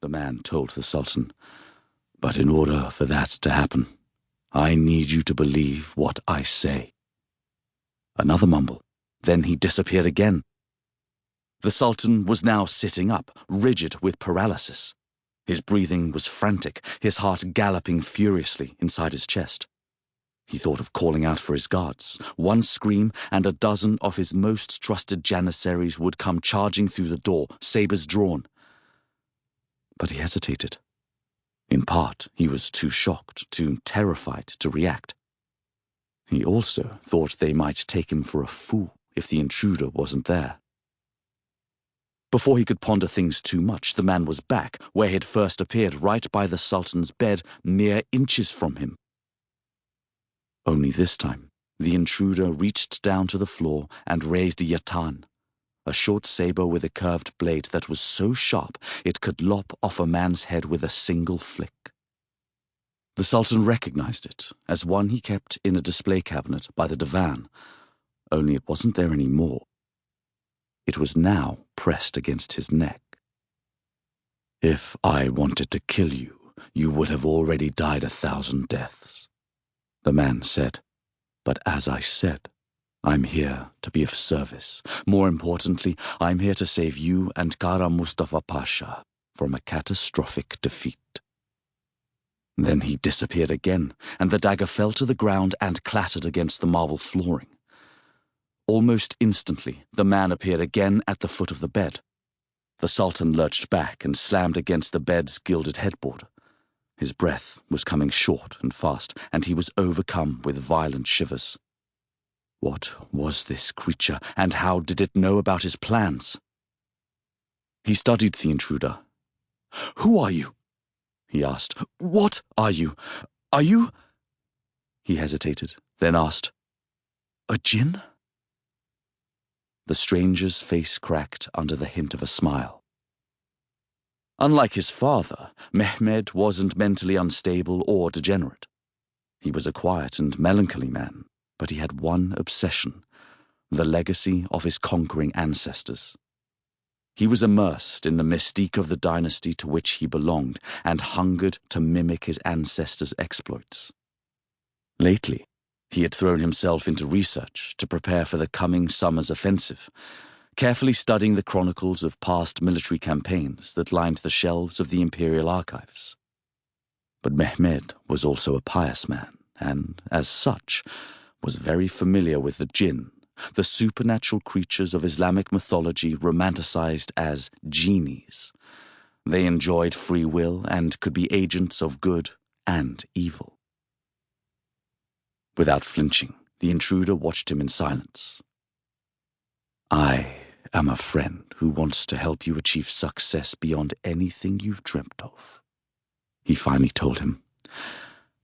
the man told the Sultan. "But in order for that to happen, I need you to believe what I say." Another mumble. Then he disappeared again. The Sultan was now sitting up, rigid with paralysis. His breathing was frantic, his heart galloping furiously inside his chest. He thought of calling out for his guards. One scream, and a dozen of his most trusted janissaries would come charging through the door, sabers drawn. But he hesitated. In part, he was too shocked, too terrified to react. He also thought they might take him for a fool if the intruder wasn't there. Before he could ponder things too much, the man was back, where he had first appeared, right by the Sultan's bed, mere inches from him. Only this time, the intruder reached down to the floor and raised a yatan, a short saber with a curved blade that was so sharp it could lop off a man's head with a single flick. The Sultan recognized it as one he kept in a display cabinet by the divan, only it wasn't there anymore. It was now pressed against his neck. "If I wanted to kill you, you would have already died 1,000 deaths," the man said. "But as I said, I'm here to be of service. More importantly, I'm here to save you and Kara Mustafa Pasha from a catastrophic defeat." Then he disappeared again, and the dagger fell to the ground and clattered against the marble flooring. Almost instantly, the man appeared again at the foot of the bed. The Sultan lurched back and slammed against the bed's gilded headboard. His breath was coming short and fast, and he was overcome with violent shivers. What was this creature, and how did it know about his plans? He studied the intruder. "Who are you?" he asked. "What are you? Are you—" He hesitated, then asked, "A jinn?" The stranger's face cracked under the hint of a smile. Unlike his father, Mehmed wasn't mentally unstable or degenerate. He was a quiet and melancholy man, but he had one obsession, the legacy of his conquering ancestors. He was immersed in the mystique of the dynasty to which he belonged and hungered to mimic his ancestors' exploits. Lately, he had thrown himself into research to prepare for the coming summer's offensive, carefully studying the chronicles of past military campaigns that lined the shelves of the imperial archives. But Mehmed was also a pious man, and, as such, was very familiar with the jinn, the supernatural creatures of Islamic mythology romanticized as genies. They enjoyed free will and could be agents of good and evil. Without flinching, the intruder watched him in silence. "I am a friend who wants to help you achieve success beyond anything you've dreamt of," he finally told him.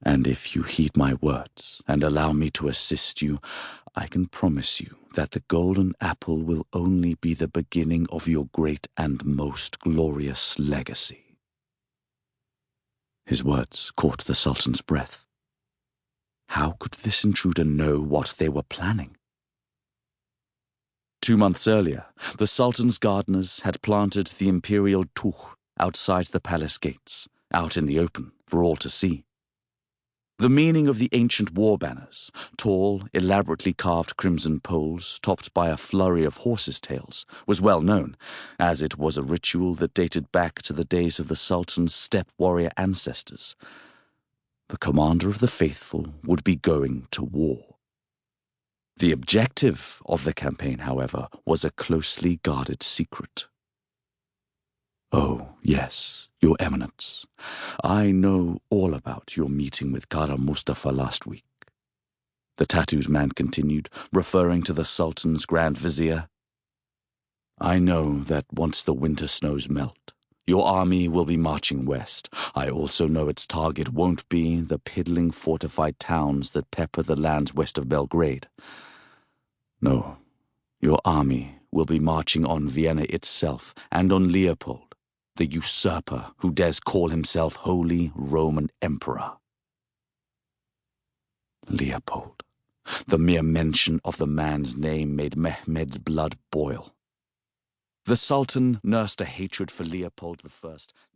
"And if you heed my words and allow me to assist you, I can promise you that the golden apple will only be the beginning of your great and most glorious legacy." His words caught the Sultan's breath. How could this intruder know what they were planning? 2 months earlier, the Sultan's gardeners had planted the imperial tuch outside the palace gates, out in the open, for all to see. The meaning of the ancient war banners, tall, elaborately carved crimson poles topped by a flurry of horses' tails, was well known, as it was a ritual that dated back to the days of the Sultan's steppe warrior ancestors. The commander of the faithful would be going to war. The objective of the campaign, however, was a closely guarded secret. "Oh, yes, Your Eminence. I know all about your meeting with Kara Mustafa last week," the tattooed man continued, referring to the Sultan's Grand Vizier. "I know that once the winter snows melt, your army will be marching west. I also know its target won't be the piddling fortified towns that pepper the lands west of Belgrade. No, your army will be marching on Vienna itself and on Leopold, the usurper who dares call himself Holy Roman Emperor." Leopold. The mere mention of the man's name made Mehmed's blood boil. The Sultan nursed a hatred for Leopold I.